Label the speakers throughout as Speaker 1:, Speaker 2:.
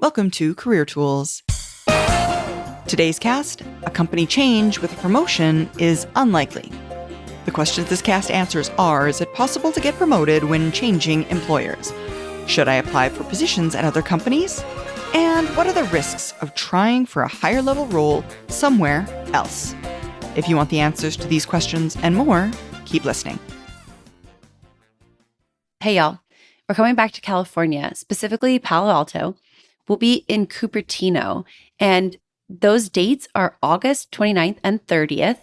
Speaker 1: Welcome to Career Tools. Today's cast, a company change with a promotion is unlikely. The questions this cast answers are, is it possible to get promoted when changing employers? Should I apply for positions at other companies? And what are the risks of trying for a higher level role somewhere else? If you want the answers to these questions and more, keep listening.
Speaker 2: Hey, y'all. We're coming back to California, specifically Palo Alto. We'll be in Cupertino, and those dates are August 29th and 30th.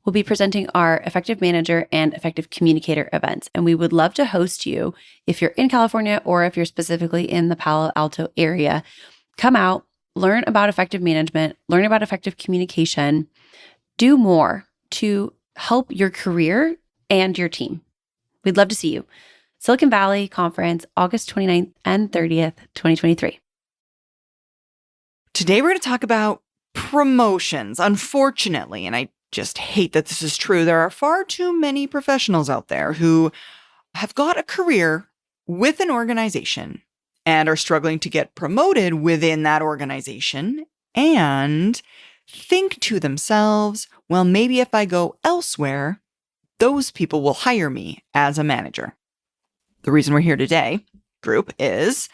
Speaker 2: We'll be presenting our Effective Manager and Effective Communicator events, and we would love to host you if you're in California or if you're specifically in the Palo Alto area. Come out, learn about effective management, learn about effective communication, do more to help your career and your team. We'd love to see you. Silicon Valley Conference, August 29th and 30th, 2023.
Speaker 1: Today we're going to talk about promotions. Unfortunately, and I just hate that this is true, there are far too many professionals out there who have got a career with an organization and are struggling to get promoted within that organization and think to themselves, well, maybe if I go elsewhere, those people will hire me as a manager. The reason we're here today, group, is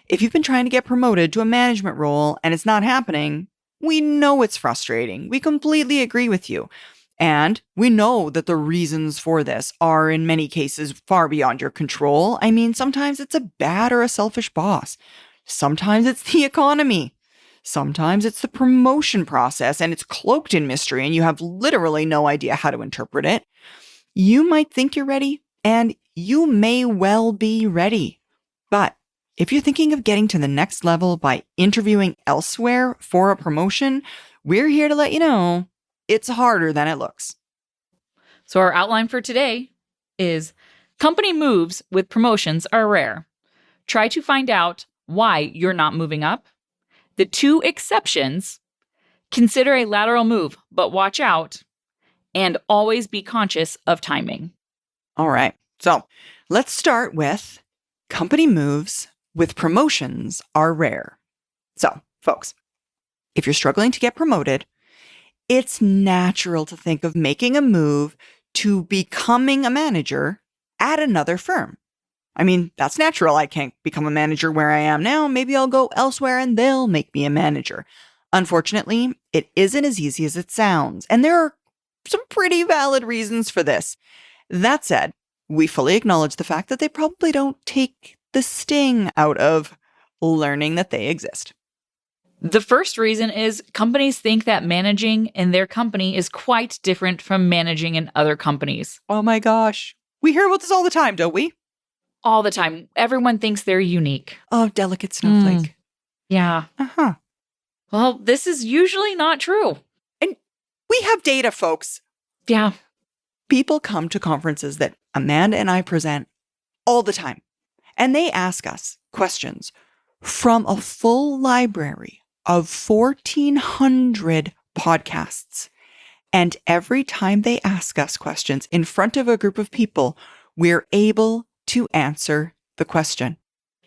Speaker 1: if you've been trying to get promoted to a management role and it's not happening, we know it's frustrating. We completely agree with you. And we know that the reasons for this are in many cases far beyond your control. I mean, sometimes it's a bad or a selfish boss. Sometimes it's the economy. Sometimes it's the promotion process and it's cloaked in mystery and you have literally no idea how to interpret it. You might think you're ready and you may well be ready. But if you're thinking of getting to the next level by interviewing elsewhere for a promotion, we're here to let you know it's harder than it looks.
Speaker 3: So our outline for today is company moves with promotions are rare. Try to find out why you're not moving up. The two exceptions, consider a lateral move, but watch out, and always be conscious of timing.
Speaker 1: All right. So let's start with company moves with promotions are rare. So, folks, if you're struggling to get promoted, it's natural to think of making a move to becoming a manager at another firm. I mean, that's natural. I can't become a manager where I am now. Maybe I'll go elsewhere and they'll make me a manager. Unfortunately, it isn't as easy as it sounds, and there are some pretty valid reasons for this. That said, we fully acknowledge the fact that they probably don't take the sting out of learning that they exist.
Speaker 3: The first reason is companies think that managing in their company is quite different from managing in other companies.
Speaker 1: Oh my gosh. We hear about this all the time, don't we?
Speaker 3: All the time. Everyone thinks they're unique.
Speaker 1: Oh, delicate snowflake.
Speaker 3: Yeah.
Speaker 1: Uh-huh.
Speaker 3: Well, this is usually not true.
Speaker 1: And we have data, folks.
Speaker 3: Yeah.
Speaker 1: People come to conferences that Amanda and I present all the time. And they ask us questions from a full library of 1,400 podcasts. And every time they ask us questions in front of a group of people, we're able to answer the question.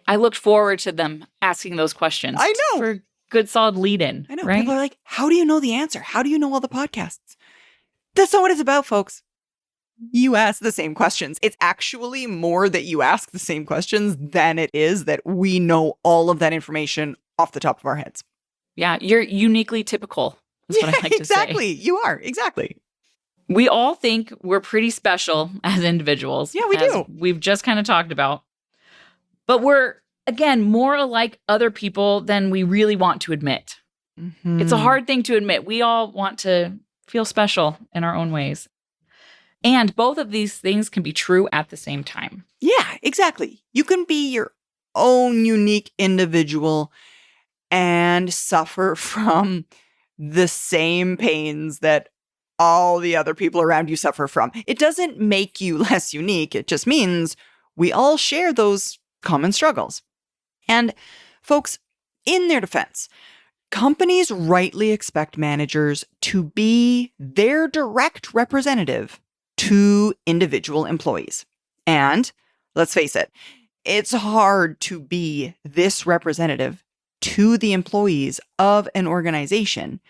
Speaker 3: I looked forward to them asking those questions.
Speaker 1: I know.
Speaker 3: For good, solid lead-in.
Speaker 1: I know.
Speaker 3: Right?
Speaker 1: People are like, how do you know the answer? How do you know all the podcasts? That's not what it's about, folks. You ask the same questions. It's actually more that you ask the same questions than it is that we know all of that information off the top of our heads.
Speaker 3: Yeah, you're uniquely typical, is what I like to say.
Speaker 1: Exactly. You are. Exactly.
Speaker 3: We all think we're pretty special as individuals.
Speaker 1: Yeah, we do.
Speaker 3: We've just kind of talked about. But we're, again, more alike other people than we really want to admit.
Speaker 1: Mm-hmm.
Speaker 3: It's a hard thing to admit. We all want to feel special in our own ways. And both of these things can be true at the same time.
Speaker 1: Yeah, exactly. You can be your own unique individual and suffer from the same pains that all the other people around you suffer from. It doesn't make you less unique. It just means we all share those common struggles. And folks, in their defense, companies rightly expect managers to be their direct representative to individual employees. And let's face it, it's hard to be this representative to the employees of an organization.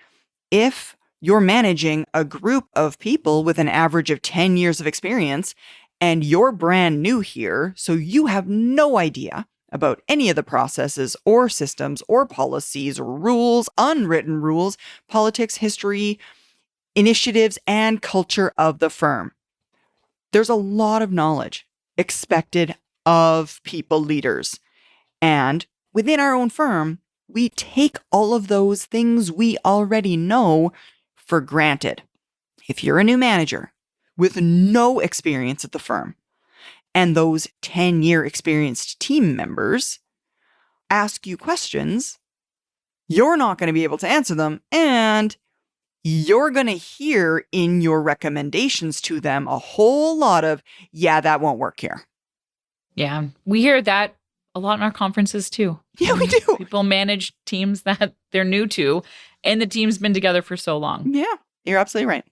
Speaker 1: If you're managing a group of people with an average of 10 years of experience and you're brand new here, so you have no idea about any of the processes or systems or policies or rules, unwritten rules, politics, history, initiatives, and culture of the firm. There's a lot of knowledge expected of people leaders. And within our own firm, we take all of those things we already know for granted. If you're a new manager with no experience at the firm, and those 10-year experienced team members ask you questions, you're not going to be able to answer them, and you're going to hear in your recommendations to them a whole lot of, yeah, that won't work here.
Speaker 3: Yeah, we hear that a lot in our conferences too.
Speaker 1: Yeah, we do.
Speaker 3: People manage teams that they're new to, and the team's been together for so long.
Speaker 1: Yeah, you're absolutely right.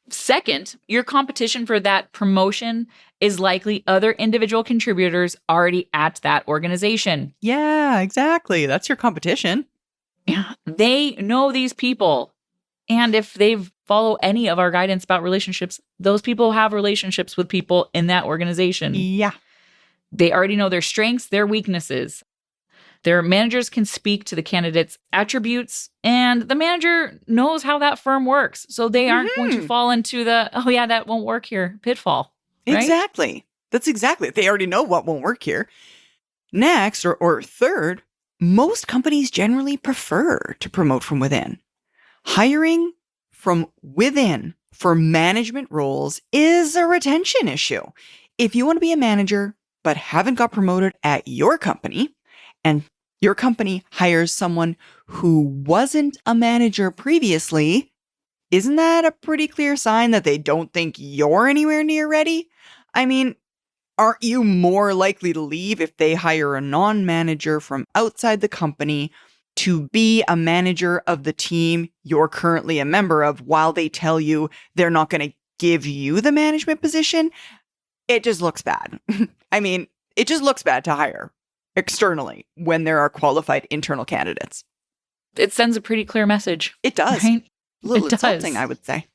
Speaker 3: Second, your competition for that promotion is likely other individual contributors already at that organization.
Speaker 1: Yeah, exactly. That's your competition.
Speaker 3: Yeah, they know these people. And if they follow any of our guidance about relationships, those people have relationships with people in that organization.
Speaker 1: Yeah.
Speaker 3: They already know their strengths, their weaknesses. Their managers can speak to the candidate's attributes, and the manager knows how that firm works. So they aren't going to fall into the, oh yeah, that won't work here, pitfall. Right?
Speaker 1: Exactly. That's exactly it. They already know what won't work here. Next, or third, most companies generally prefer to promote from within. Hiring from within for management roles is a retention issue. If you want to be a manager but haven't got promoted at your company, and your company hires someone who wasn't a manager previously, isn't that a pretty clear sign that they don't think you're anywhere near ready? I mean, aren't you more likely to leave if they hire a non-manager from outside the company to be a manager of the team you're currently a member of while they tell you they're not going to give you the management position? It just looks bad. I mean, it just looks bad to hire externally when there are qualified internal candidates.
Speaker 3: It sends a pretty clear message.
Speaker 1: It does.
Speaker 3: Right?
Speaker 1: A little
Speaker 3: It
Speaker 1: insulting,
Speaker 3: does.
Speaker 1: I would say.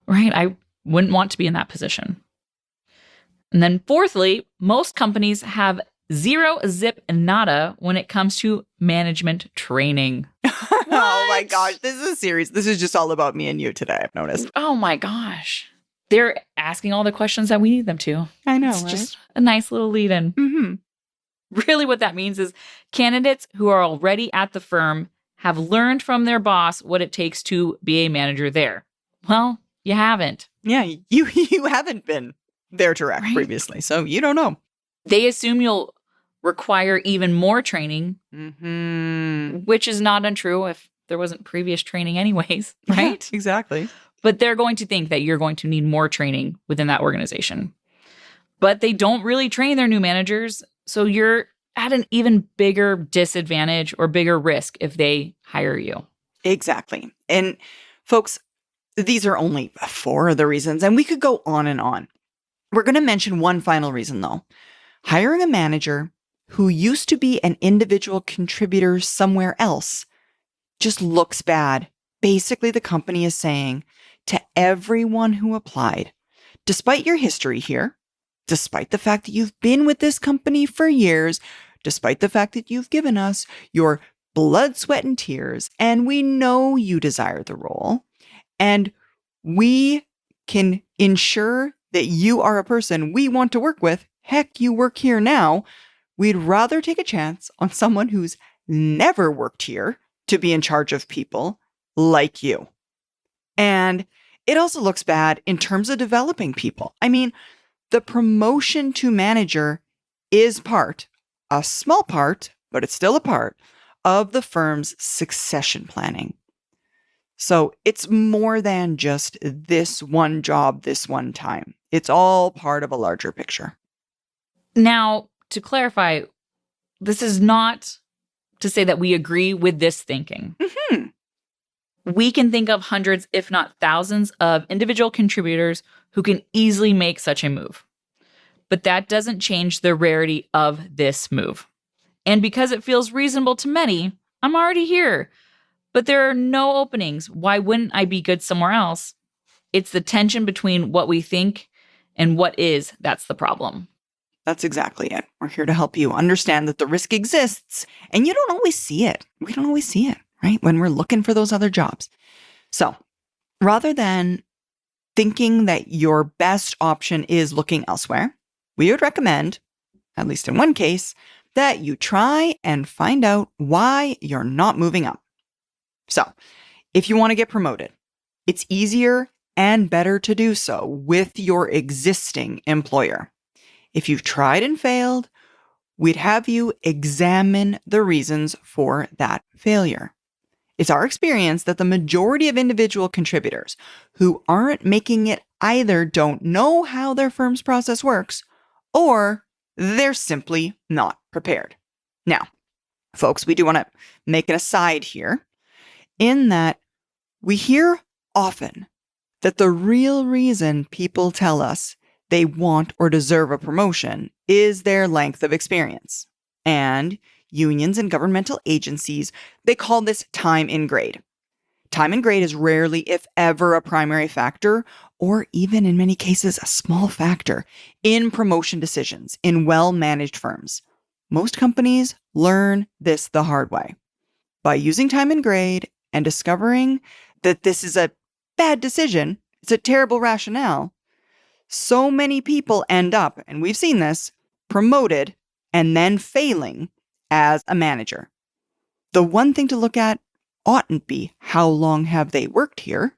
Speaker 3: Right. I wouldn't want to be in that position. And then fourthly, most companies have zero zip nada when it comes to management training.
Speaker 1: Oh my
Speaker 3: What?
Speaker 1: gosh, this is a series. This is just all about me and you today, I've noticed.
Speaker 3: Oh my gosh. They're asking all the questions that we need them to.
Speaker 1: I know,
Speaker 3: It's
Speaker 1: right?
Speaker 3: just a nice little lead in.
Speaker 1: Mm-hmm.
Speaker 3: Really, what that means is candidates who are already at the firm have learned from their boss what it takes to be a manager there. Well, you haven't.
Speaker 1: Yeah, you haven't been there direct
Speaker 3: Right.
Speaker 1: previously, so you don't know.
Speaker 3: They assume you'll require even more training,
Speaker 1: Mm-hmm.
Speaker 3: which is not untrue if there wasn't previous training anyways, right?
Speaker 1: Yeah, exactly.
Speaker 3: But they're going to think that you're going to need more training within that organization. But they don't really train their new managers, so you're at an even bigger disadvantage or bigger risk if they hire you.
Speaker 1: Exactly. And folks, these are only 4 of the reasons, and we could go on and on. We're going to mention one final reason, though. Hiring a manager who used to be an individual contributor somewhere else just looks bad. Basically, the company is saying to everyone who applied, despite your history here, despite the fact that you've been with this company for years, despite the fact that you've given us your blood, sweat, and tears, and we know you desire the role, and we can ensure that you are a person we want to work with. Heck, you work here now. We'd rather take a chance on someone who's never worked here to be in charge of people like you. And it also looks bad in terms of developing people. I mean, the promotion to manager is a small part, but it's still a part of the firm's succession planning. So it's more than just this one job, this one time. It's all part of a larger picture.
Speaker 3: Now, to clarify, this is not to say that we agree with this thinking.
Speaker 1: Mhm.
Speaker 3: We can think of hundreds, if not thousands, of individual contributors who can easily make such a move. But that doesn't change the rarity of this move. And because it feels reasonable to many, I'm already here. But there are no openings. Why wouldn't I be good somewhere else? It's the tension between what we think and what is that's the problem.
Speaker 1: That's exactly it. We're here to help you understand that the risk exists and you don't always see it. We don't always see it, right? When we're looking for those other jobs. So rather than thinking that your best option is looking elsewhere, we would recommend, at least in one case, that you try and find out why you're not moving up. So if you want to get promoted, it's easier and better to do so with your existing employer. If you've tried and failed, we'd have you examine the reasons for that failure. It's our experience that the majority of individual contributors who aren't making it either don't know how their firm's process works or they're simply not prepared. Now, folks, we do want to make an aside here in that we hear often that the real reason people tell us they want or deserve a promotion is their length of experience. And unions and governmental agencies, they call this time in grade. Time in grade is rarely, if ever, a primary factor, or even in many cases, a small factor in promotion decisions in well-managed firms. Most companies learn this the hard way. By using time in grade and discovering that this is a bad decision, it's a terrible rationale, so many people end up, and we've seen this, promoted and then failing as a manager. The one thing to look at oughtn't be how long have they worked here.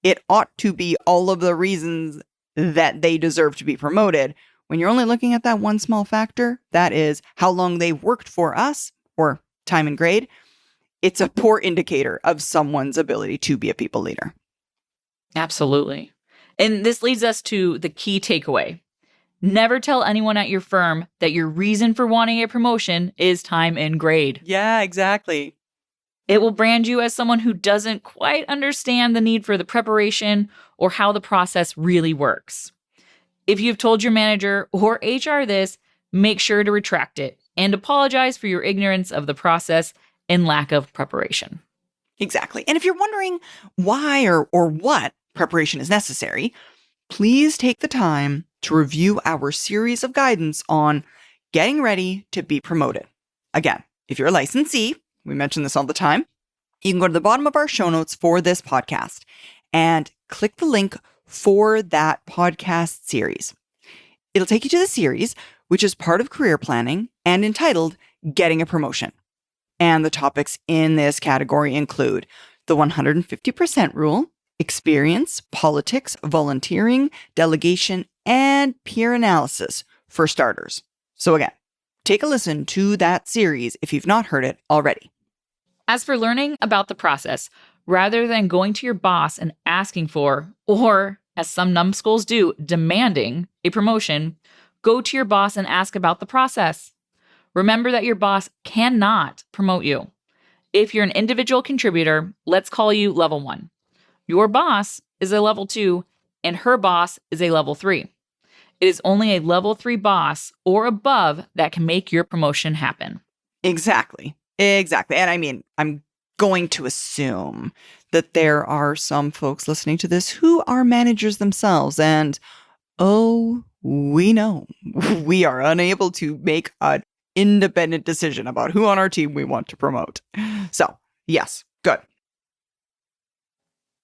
Speaker 1: It ought to be all of the reasons that they deserve to be promoted. When you're only looking at that one small factor, that is how long they worked for us or time and grade, it's a poor indicator of someone's ability to be a people leader.
Speaker 3: Absolutely. And this leads us to the key takeaway. Never tell anyone at your firm that your reason for wanting a promotion is time and grade.
Speaker 1: Yeah, exactly.
Speaker 3: It will brand you as someone who doesn't quite understand the need for the preparation or how the process really works. If you've told your manager or HR this, make sure to retract it and apologize for your ignorance of the process and lack of preparation.
Speaker 1: Exactly. And if you're wondering why or what preparation is necessary, please take the time to review our series of guidance on getting ready to be promoted. Again, if you're a licensee, we mention this all the time, you can go to the bottom of our show notes for this podcast and click the link for that podcast series. It'll take you to the series, which is part of career planning and entitled Getting a Promotion. And the topics in this category include the 150% rule, experience, politics, volunteering, delegation, and peer analysis for starters. So again, take a listen to that series if you've not heard it already.
Speaker 3: As for learning about the process, rather than going to your boss and asking for, or as some numbskulls do, demanding a promotion, go to your boss and ask about the process. Remember that your boss cannot promote you. If you're an individual contributor, let's call you level 1. Your boss is a level 2, and her boss is a level 3. It is only a level 3 boss or above that can make your promotion happen.
Speaker 1: Exactly. And I mean, I'm going to assume that there are some folks listening to this who are managers themselves. And we know we are unable to make an independent decision about who on our team we want to promote. So, yes, good.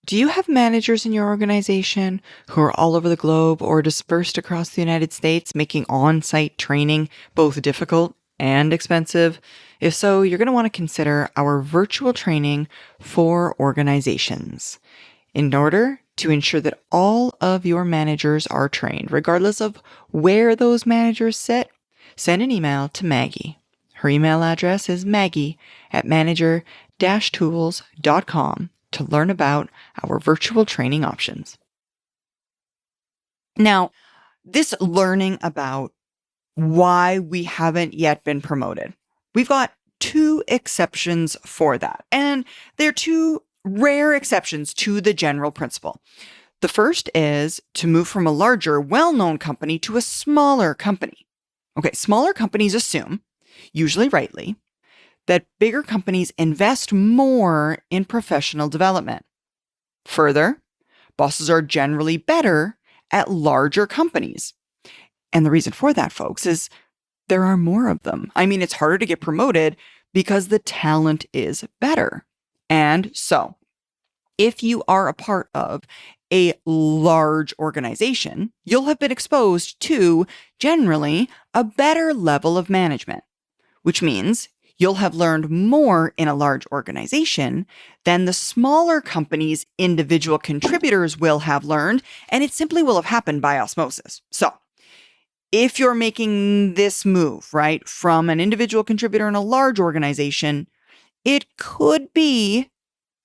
Speaker 1: Do you have managers in your organization who are all over the globe or dispersed across the United States, making on-site training both difficult and expensive? If so, you're going to want to consider our virtual training for organizations. In order to ensure that all of your managers are trained, regardless of where those managers sit, send an email to Maggie. Her email address is maggie@manager-tools.com to learn about our virtual training options. Now, this learning about why we haven't yet been promoted, we've got 2 exceptions for that. And they're 2 rare exceptions to the general principle. The first is to move from a larger, well-known company to a smaller company. Okay, smaller companies assume usually rightly, that bigger companies invest more in professional development. Further, bosses are generally better at larger companies. And the reason for that, folks, is there are more of them. I mean, it's harder to get promoted because the talent is better. And so, if you are a part of a large organization, you'll have been exposed to generally a better level of management, which means you'll have learned more in a large organization than the smaller company's individual contributors will have learned, and it simply will have happened by osmosis. So, if you're making this move, right, from an individual contributor in a large organization, it could be,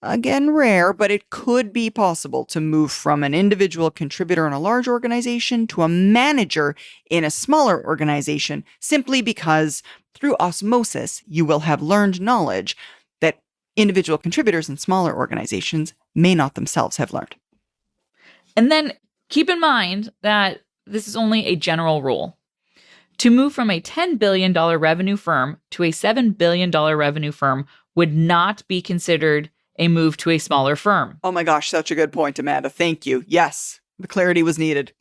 Speaker 1: again, rare, but it could be possible to move from an individual contributor in a large organization to a manager in a smaller organization, simply because through osmosis, you will have learned knowledge that individual contributors in smaller organizations may not themselves have learned.
Speaker 3: And then keep in mind that this is only a general rule. To move from a $10 billion revenue firm to a $7 billion revenue firm would not be considered a move to a smaller firm.
Speaker 1: Oh my gosh, such a good point, Amanda. Thank you. Yes, the clarity was needed.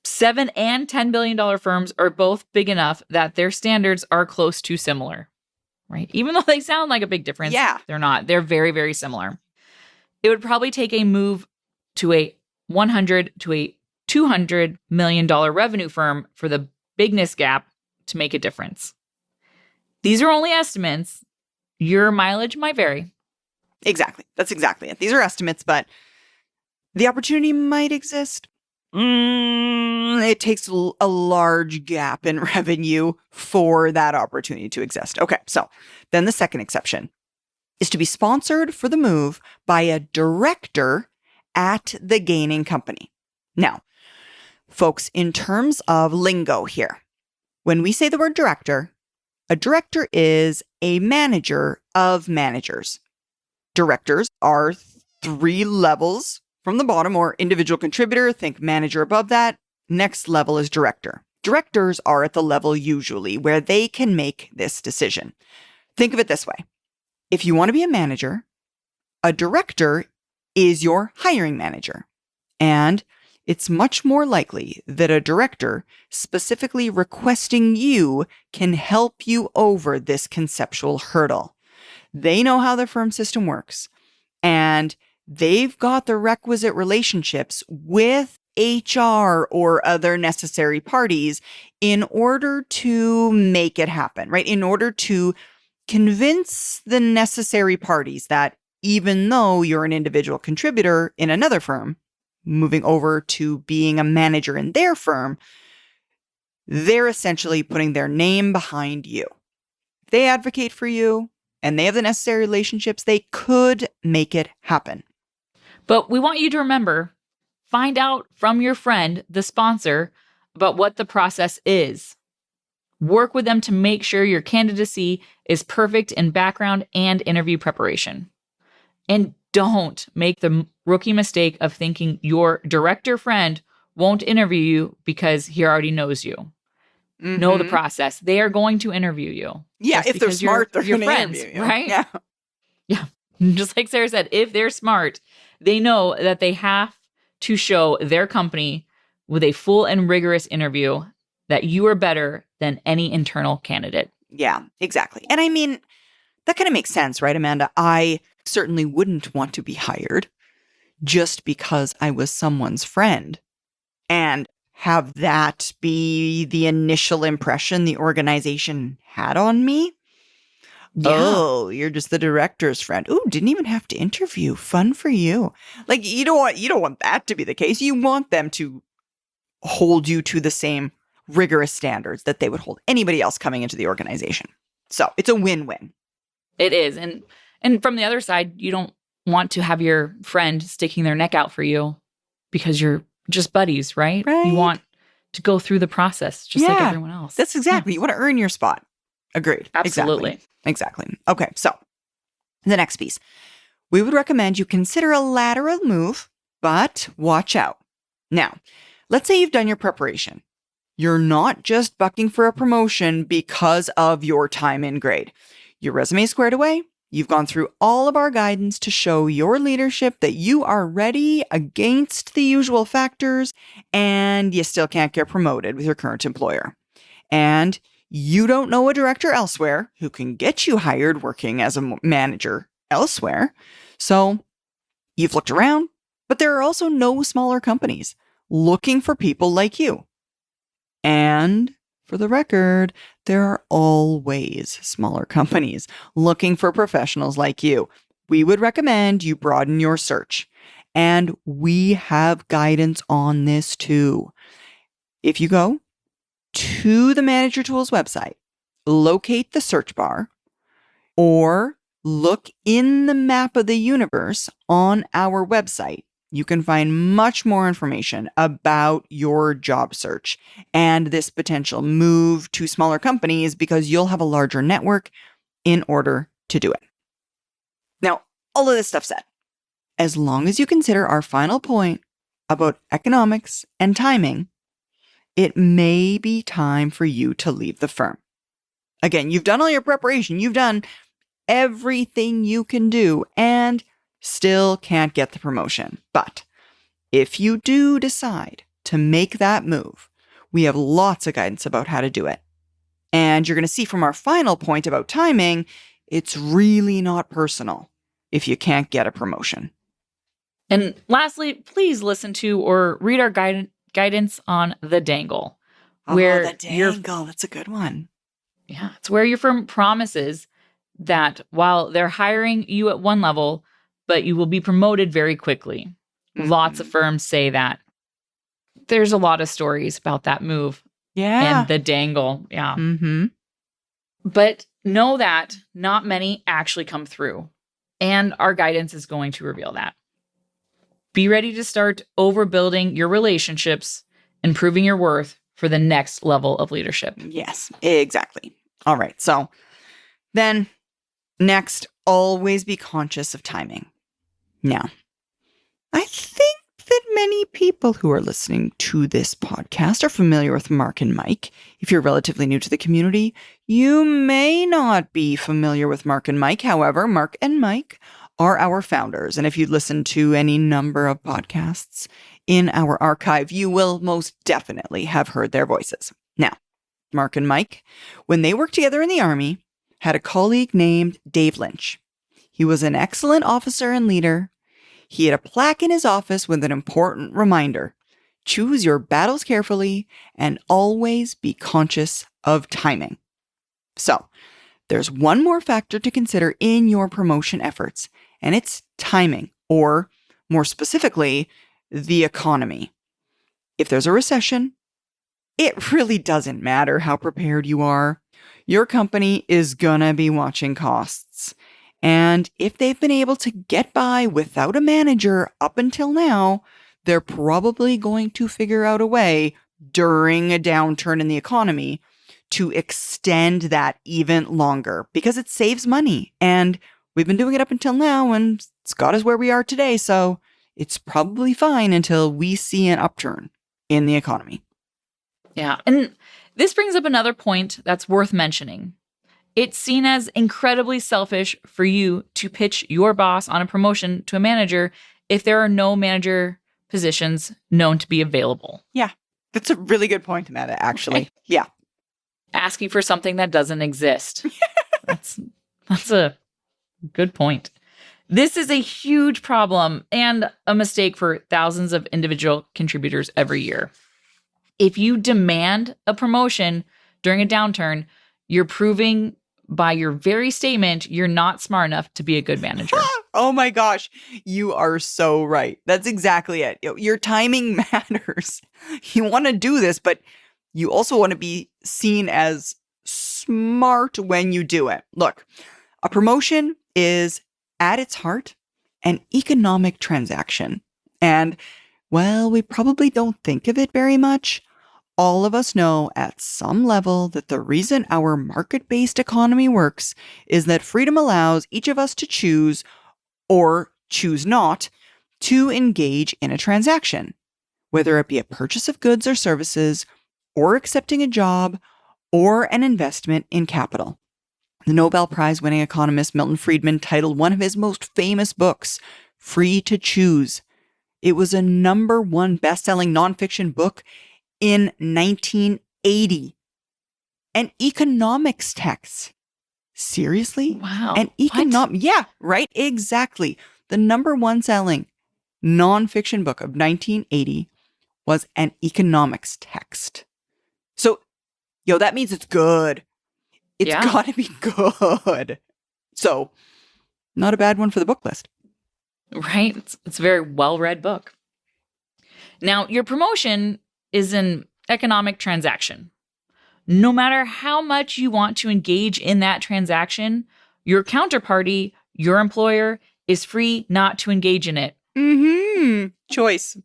Speaker 3: $7 and $10 billion firms are both big enough that their standards are close to similar, right? Even though they sound like a big difference,
Speaker 1: Yeah.
Speaker 3: they're not. They're very, very similar. It would probably take a move to a $100 to a $200 million revenue firm for the bigness gap to make a difference. These are only estimates. Your mileage might vary.
Speaker 1: Exactly. That's exactly it. These are estimates, but the opportunity might exist. It takes a large gap in revenue for that opportunity to exist. Okay, so then the second exception is to be sponsored for the move by a director at the gaining company. Now, folks, in terms of lingo here, when we say the word director, a director is a manager of managers. Directors are 3 levels from the bottom, or individual contributor, think manager above that. Next level is director. Directors are at the level usually where they can make this decision. Think of it this way. If you want to be a manager, a director is your hiring manager. And it's much more likely that a director specifically requesting you can help you over this conceptual hurdle. They know how the firm system works, and they've got the requisite relationships with HR or other necessary parties in order to make it happen, right? In order to convince the necessary parties that even though you're an individual contributor in another firm, moving over to being a manager in their firm, they're essentially putting their name behind you. If they advocate for you and they have the necessary relationships, they could make it happen.
Speaker 3: But we want you to remember, find out from your friend, the sponsor, about what the process is. Work with them to make sure your candidacy is perfect in background and interview preparation. And don't make the rookie mistake of thinking your director friend won't interview you because he already knows you.
Speaker 1: Mm-hmm.
Speaker 3: Know the process. They are going to interview you.
Speaker 1: Yeah, if they're smart, they're
Speaker 3: your
Speaker 1: going to
Speaker 3: friends,
Speaker 1: interview you.
Speaker 3: right?
Speaker 1: Yeah.
Speaker 3: Yeah. Just like Sarah said, if they're smart, they know that they have to show their company with a full and rigorous interview that you are better than any internal candidate.
Speaker 1: Yeah, exactly. And I mean, that kind of makes sense, right, Amanda? I certainly wouldn't want to be hired just because I was someone's friend and have that be the initial impression the organization had on me.
Speaker 3: Yeah.
Speaker 1: Oh, you're just the director's friend. Ooh, didn't even have to interview. Fun for you. Like, you don't want that to be the case. You want them to hold you to the same rigorous standards that they would hold anybody else coming into the organization. So it's a win-win.
Speaker 3: It is. And from the other side, you don't want to have your friend sticking their neck out for you because you're just buddies, right?
Speaker 1: Right.
Speaker 3: You want to go through the process just like everyone else.
Speaker 1: That's exactly. You want to earn your spot. Agreed.
Speaker 3: Absolutely.
Speaker 1: Exactly. Okay, so the next piece. We would recommend you consider a lateral move, but watch out. Now, let's say you've done your preparation You're not just bucking for a promotion because of your time in grade. Your resume is squared away. You've gone through all of our guidance to show your leadership that you are ready against the usual factors, and you still can't get promoted with your current employer. And you don't know a director elsewhere who can get you hired working as a manager elsewhere. So you've looked around, but there are also no smaller companies looking for people like you. And for the record, there are always smaller companies looking for professionals like you. We would recommend you broaden your search. And we have guidance on this too. If you go to the Manager Tools website, locate the search bar, or look in the map of the universe on our website, you can find much more information about your job search and this potential move to smaller companies because you'll have a larger network in order to do it. Now, all of this stuff said, as long as you consider our final point about economics and timing, it may be time for you to leave the firm. Again, you've done all your preparation. You've done everything you can do and still can't get the promotion. But if you do decide to make that move, we have lots of guidance about how to do it. And you're going to see from our final point about timing, it's really not personal if you can't get a promotion.
Speaker 3: And lastly, please listen to or read our guidance on the dangle. Where
Speaker 1: the dangle, that's a good one.
Speaker 3: Yeah, it's where your firm promises that while they're hiring you at one level, but you will be promoted very quickly. Mm-hmm. Lots of firms say that. There's a lot of stories about that move.
Speaker 1: Yeah.
Speaker 3: And the dangle. Yeah.
Speaker 1: Mm-hmm.
Speaker 3: But know that not many actually come through. And our guidance is going to reveal that. Be ready to start overbuilding your relationships and proving your worth for the next level of leadership.
Speaker 1: Yes, exactly. All right. So then next, always be conscious of timing. Now, I think that many people who are listening to this podcast are familiar with Mark and Mike. If you're relatively new to the community, you may not be familiar with Mark and Mike. However, Mark and Mike are our founders. And if you listen to any number of podcasts in our archive, you will most definitely have heard their voices. Now, Mark and Mike, when they worked together in the Army, had a colleague named Dave Lynch. He was an excellent officer and leader. He had a plaque in his office with an important reminder: choose your battles carefully and always be conscious of timing. So, there's one more factor to consider in your promotion efforts, and it's timing, or more specifically, the economy. If there's a recession, it really doesn't matter how prepared you are. Your company is gonna be watching costs. And if they've been able to get by without a manager up until now, they're probably going to figure out a way during a downturn in the economy to extend that even longer because it saves money. And we've been doing it up until now and it's got us where we are today. So it's probably fine until we see an upturn in the economy.
Speaker 3: Yeah. And this brings up another point that's worth mentioning. It's seen as incredibly selfish for you to pitch your boss on a promotion to a manager if there are no manager positions known to be available.
Speaker 1: Yeah, that's a really good point, Amanda, actually. Yeah.
Speaker 3: Asking for something that doesn't exist. That's a good point. This is a huge problem and a mistake for thousands of individual contributors every year. If you demand a promotion during a downturn, you're proving by your very statement you're not smart enough to be a good manager.
Speaker 1: Oh my gosh, you are so right. That's exactly it. Your timing matters. You want to do this, but you also want to be seen as smart when you do it. Look, a promotion is at its heart an economic transaction. And well, we probably don't think of it very much. All of us know at some level that the reason our market-based economy works is that freedom allows each of us to choose or choose not to engage in a transaction, whether it be a purchase of goods or services or accepting a job or an investment in capital. The Nobel Prize winning economist Milton Friedman titled one of his most famous books, Free to Choose. It was a #1 best-selling nonfiction book in 1980. An economics text. Seriously?
Speaker 3: Wow.
Speaker 1: An yeah, right? Exactly. The #1 selling nonfiction book of 1980 was an economics text. So, that means it's good. It's got to be good. So, not a bad one for the book list.
Speaker 3: Right? It's a very well-read book. Now, your promotion is an economic transaction. No matter how much you want to engage in that transaction, your counterparty, your employer, is free not to engage in it.
Speaker 1: Choice.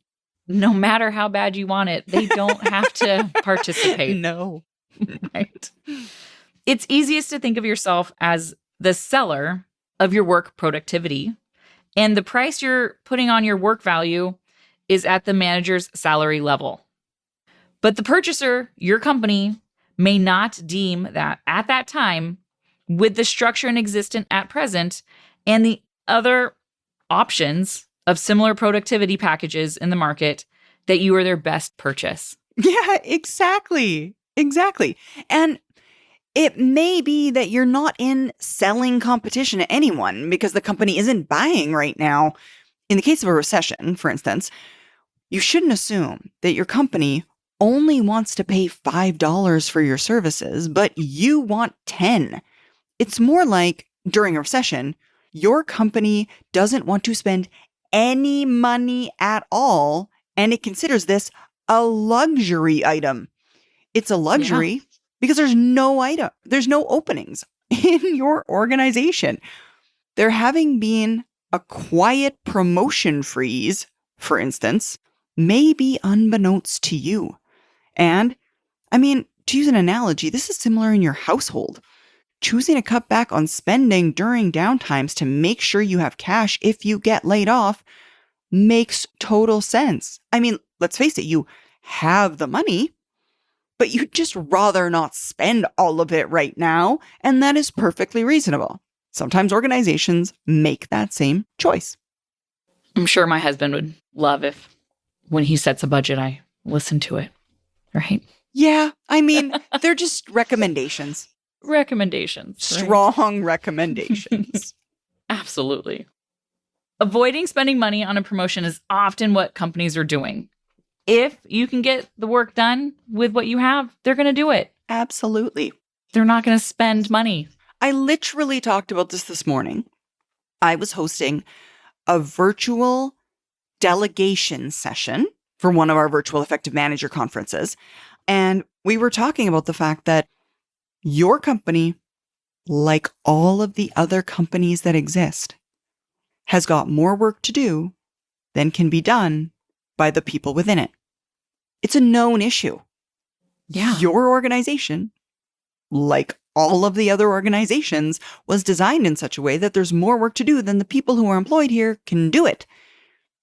Speaker 3: No matter how bad you want it, they don't have to participate.
Speaker 1: No.
Speaker 3: Right? It's easiest to think of yourself as the seller of your work productivity, and the price you're putting on your work value is at the manager's salary level. But the purchaser, your company, may not deem that at that time, with the structure in existence at present and the other options of similar productivity packages in the market, that you are their best purchase.
Speaker 1: Yeah, exactly. And it may be that you're not in selling competition to anyone because the company isn't buying right now. In the case of a recession, for instance, you shouldn't assume that your company only wants to pay $5 for your services, but you want 10. It's more like during a recession, your company doesn't want to spend any money at all, and it considers this a luxury item. It's a luxury because there's no openings in your organization. There having been a quiet promotion freeze, for instance, may be unbeknownst to you. And, to use an analogy, this is similar in your household. Choosing to cut back on spending during downtimes to make sure you have cash if you get laid off makes total sense. Let's face it, you have the money, but you'd just rather not spend all of it right now, and that is perfectly reasonable. Sometimes organizations make that same choice.
Speaker 3: I'm sure my husband would love if, when he sets a budget, I listen to it. Right?
Speaker 1: Yeah, they're just recommendations.
Speaker 3: Recommendations.
Speaker 1: Strong recommendations.
Speaker 3: Absolutely. Avoiding spending money on a promotion is often what companies are doing. If you can get the work done with what you have, they're going to do it.
Speaker 1: Absolutely.
Speaker 3: They're not going to spend money.
Speaker 1: I literally talked about this morning. I was hosting a virtual delegation session for one of our virtual effective manager conferences. And we were talking about the fact that your company, like all of the other companies that exist, has got more work to do than can be done by the people within it. It's a known issue.
Speaker 3: Yeah.
Speaker 1: Your organization, like all of the other organizations, was designed in such a way that there's more work to do than the people who are employed here can do it.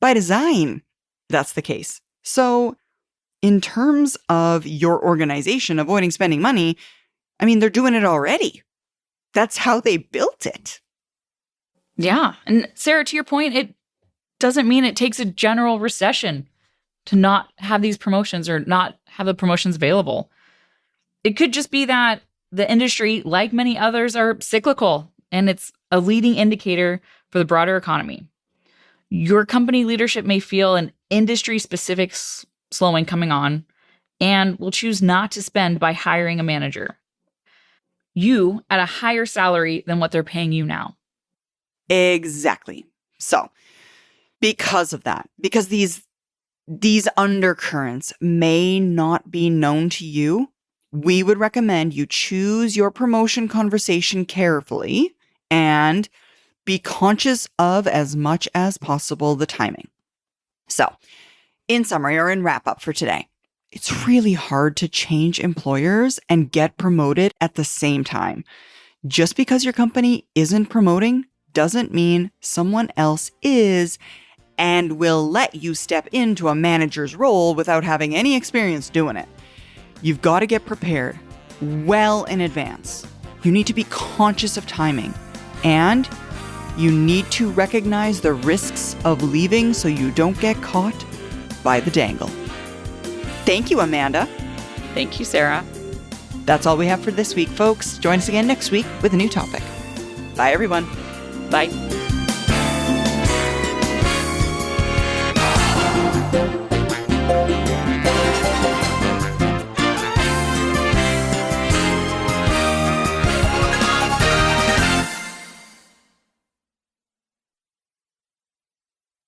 Speaker 1: By design, that's the case. So, in terms of your organization avoiding spending money, they're doing it already. That's how they built it.
Speaker 3: Yeah. And Sarah, to your point, it doesn't mean it takes a general recession to not have these promotions or not have the promotions available. It could just be that the industry, like many others, are cyclical, and it's a leading indicator for the broader economy. Your company leadership may feel an industry-specific slowing coming on and will choose not to spend by hiring a manager. You at a higher salary than what they're paying you now.
Speaker 1: Exactly. So, because of that, because these undercurrents may not be known to you, we would recommend you choose your promotion conversation carefully and be conscious of, as much as possible, the timing. So, in summary or in wrap up for today, it's really hard to change employers and get promoted at the same time. Just because your company isn't promoting doesn't mean someone else is and will let you step into a manager's role without having any experience doing it. You've got to get prepared well in advance. You need to be conscious of timing, and you need to recognize the risks of leaving so you don't get caught by the dangle. Thank you, Amanda.
Speaker 3: Thank you, Sarah.
Speaker 1: That's all we have for this week, folks. Join us again next week with a new topic. Bye, everyone.
Speaker 3: Bye.